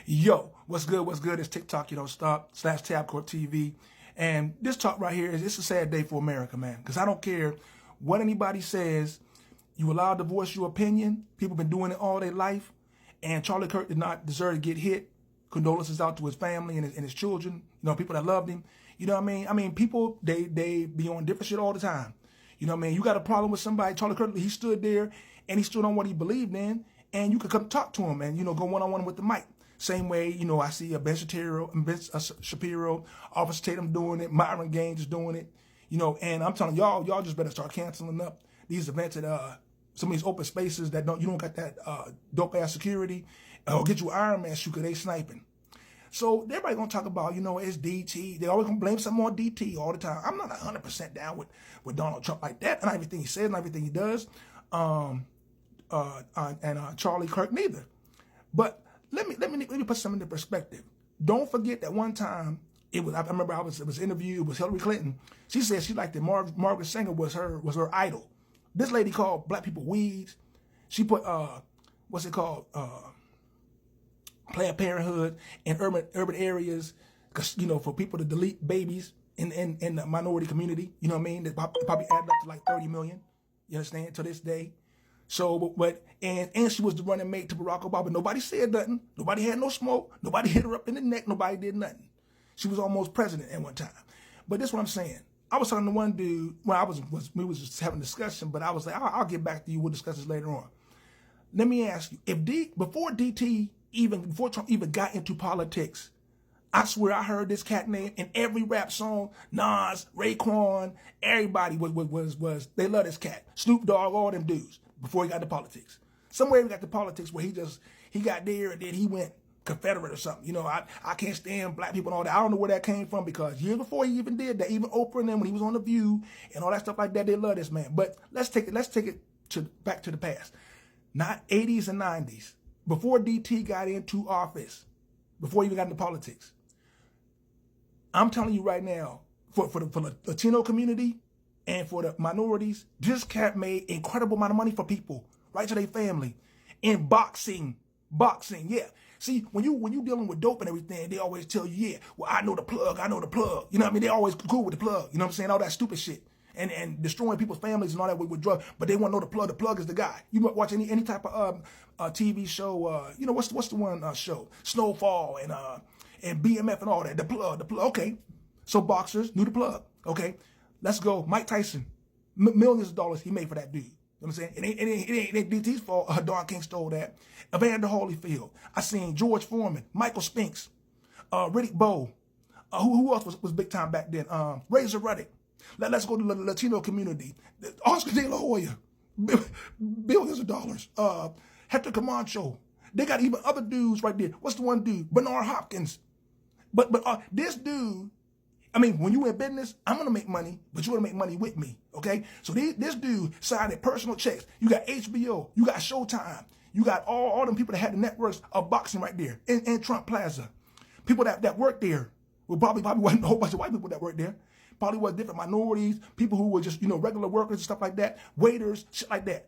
Yo, what's good? What's good? It's TikTok, you don't stop, / Tabcorp TV. And this talk right here it's a sad day for America, man. Because I don't care what anybody says. You allowed to voice your opinion. People been doing it all their life. And Charlie Kirk did not deserve to get hit. Condolences out to his family and his children. You know, people that loved him. You know what I mean? I mean, people, they be on different shit all the time. You know what I mean? You got a problem with somebody. Charlie Kirk, he stood there and he stood on what he believed in. And you could come talk to him and, you know, go one-on-one with the mic. Same way, you know, I see Ben Shapiro, Officer Tatum doing it, Myron Gaines is doing it, you know, and I'm telling y'all just better start canceling up these events at some of these open spaces that you don't got that dope ass security, or get you Iron Man shoot 'cause they sniping. So everybody gonna talk about, you know, it's DT. They always gonna blame something on DT all the time. I'm not 100% down with Donald Trump like that, and everything he says and everything he does, and Charlie Kirk neither. But let me put something into perspective. Don't forget that one time I remember it was interviewed with Hillary Clinton. She said she liked that Margaret Sanger was her idol. This lady called black people weeds. She put what's it called, Planned Parenthood in urban areas, because you know, for people to delete babies in the minority community. You know what I mean? That probably added up to like 30 million. You understand? To this day. So, and she was the running mate to Barack Obama. Nobody said nothing. Nobody had no smoke. Nobody hit her up in the neck. Nobody did nothing. She was almost president at one time. But this is what I'm saying. I was talking to one dude. Well, we was just having a discussion, but I was like, I'll get back to you. We'll discuss this later on. Let me ask you, before Trump even got into politics, I swear I heard this cat name in every rap song. Nas, Raekwon, everybody was they love this cat. Snoop Dogg, all them dudes. Before he got to politics. Somewhere he got to politics where he got there and then he went Confederate or something. You know, I can't stand black people and all that. I don't know where that came from, because years before he even did that, even Oprah and them, when he was on The View and all that stuff like that, they love this man. But let's take it back to the past. Not 80s and 90s. Before DT got into office, before he even got into politics. I'm telling you right now, for the Latino community, and for the minorities, this cat made incredible amount of money for people, right to their family. In boxing, yeah. See, when you dealing with dope and everything, they always tell you, yeah, well, I know the plug. You know what I mean? They always cool with the plug. You know what I'm saying? All that stupid shit. And destroying people's families and all that with drugs, but they want to know the plug. The plug is the guy. You watch any type of TV show, you know, what's the one show? Snowfall and BMF and all that. The plug. Okay. So boxers knew the plug. Okay. Let's go. Mike Tyson, millions of dollars he made for that dude. You know what I'm saying? It ain't DT's fault. Don King stole that. Evander Holyfield. I seen George Foreman, Michael Spinks, Riddick Bowe. Who else was big time back then? Razor Ruddock. Let's go to the Latino community. Oscar De La Hoya, billions of dollars. Hector Camacho. They got even other dudes right there. What's the one dude? Bernard Hopkins. But this dude. I mean, when you in business, I'm going to make money, but you're going to make money with me, okay? So this dude signed personal checks. You got HBO, you got Showtime, you got all them people that had the networks of boxing right there in Trump Plaza. People that worked there, well, probably wasn't a whole bunch of white people that worked there. Probably was different minorities, people who were just, you know, regular workers and stuff like that, waiters, shit like that.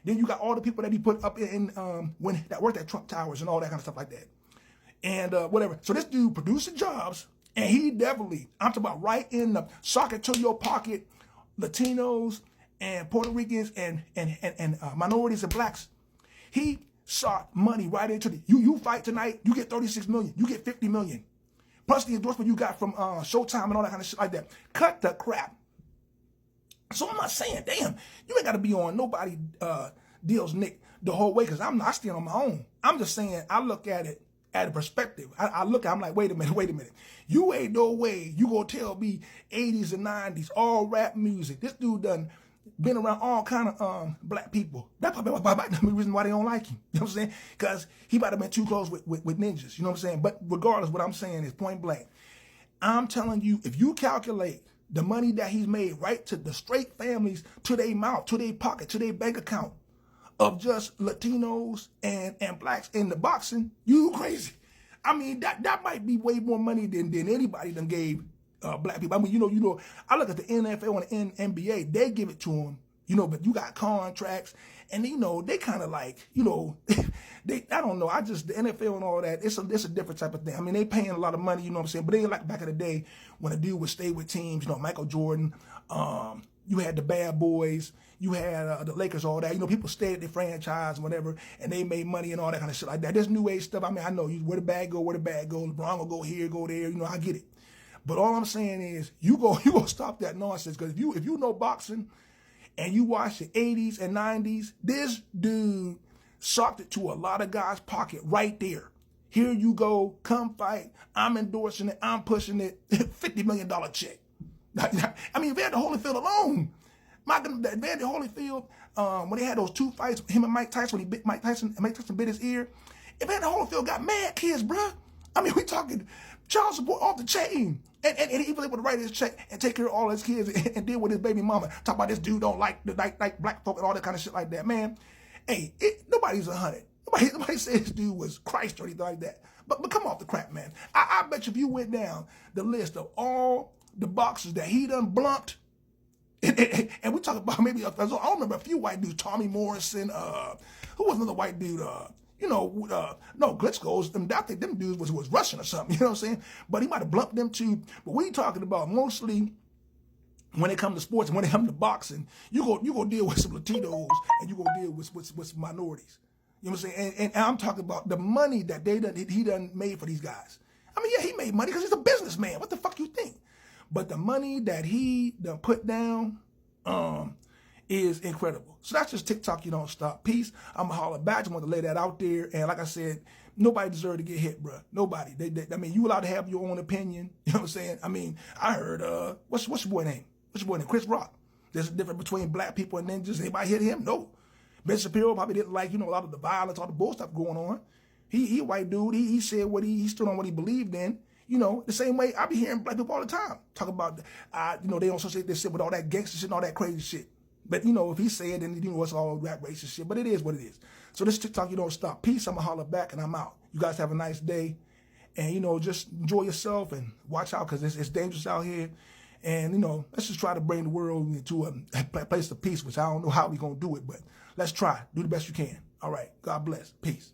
Then you got all the people that he put up that worked at Trump Towers and all that kind of stuff like that. And whatever. So this dude producing jobs. And he definitely, I'm talking about right in the socket to your pocket, Latinos and Puerto Ricans and minorities and blacks. He shot money right into you fight tonight, you get 36 million, you get 50 million. Plus the endorsement you got from Showtime and all that kind of shit like that. Cut the crap. So I'm not saying, damn, you ain't got to be on nobody deals Nick the whole way, because I stand on my own. I'm just saying, I look at it at a perspective. I'm like, wait a minute. You ain't no way you gonna tell me 80s and 90s, all rap music. This dude done been around all kind of black people. That's probably the reason why they don't like him. You know what I'm saying? Because he might have been too close with ninjas. You know what I'm saying? But regardless, what I'm saying is point blank. I'm telling you, if you calculate the money that he's made right to the straight families, to their mouth, to their pocket, to their bank account, of just Latinos and blacks in the boxing, you crazy. I mean, that might be way more money than anybody done gave black people. I mean, you know, I look at the NFL and the NBA, they give it to them You know, but you got contracts, and you know they kind of like, you know, I don't know. The NFL and all that. It's a different type of thing. I mean, they paying a lot of money. You know what I'm saying? But they ain't like back in the day when a dude would stay with teams. You know, Michael Jordan. You had the Bad Boys. You had the Lakers, all that. You know, people stayed at their franchise and whatever, and they made money and all that kind of shit like that. This new age stuff. I mean, I know where the bag go. LeBron will go here, go there. You know, I get it. But all I'm saying is, you go stop that nonsense, because if you know boxing and you watch the 80s and 90s, this dude sucked it to a lot of guys' pocket right there. Here you go, come fight. I'm endorsing it. I'm pushing it. $50 million check. I mean, Evander Holyfield alone. Evander Holyfield, when they had those 2 fights, him and Mike Tyson, when he bit Mike Tyson bit his ear, Evander Holyfield got mad kids, bruh. I mean, we talking child support off the chain. And he was able to write his check and take care of all his kids and deal with his baby mama. Talk about this dude don't like black folk and all that kind of shit like that, man. Hey, nobody's 100. Nobody said this dude was Christ or anything like that. But come off the crap, man. I bet you if you went down the list of all the boxers that he done blumped, and we talk about maybe, I don't remember a few white dudes, Tommy Morrison, who was another white dude, no, Klitschko's, I think them dudes was Russian or something, you know what I'm saying? But he might have blumped them too. But we talking about mostly when it comes to sports and when it comes to boxing, you go deal with some Latinos and you go deal with minorities. You know what I'm saying? And I'm talking about the money that he done made for these guys. I mean, yeah, he made money because he's a businessman. What the fuck you think? But the money that he done put down is incredible. So that's just TikTok, you don't stop. Peace. I'm going to holler back. I just want to lay that out there. And like I said, nobody deserves to get hit, bro. Nobody. I mean, you allowed to have your own opinion. You know what I'm saying? I mean, I heard, what's your boy name? What's your boy name? Chris Rock. There's a difference between black people and then just anybody hit him? No. Ben Shapiro probably didn't like, a lot of the violence, all the bull stuff going on. He a white dude. He said he stood on what he believed in. You know, the same way I be hearing black people all the time talk about, they don't associate this shit with all that gangster shit and all that crazy shit. But, if he said, then, it's all that racist shit. But it is what it is. So this TikTok, you don't stop. Peace. I'm going to holler back and I'm out. You guys have a nice day. And, just enjoy yourself and watch out because it's dangerous out here. And, let's just try to bring the world into a place of peace, which I don't know how we're going to do it. But let's try. Do the best you can. All right. God bless. Peace.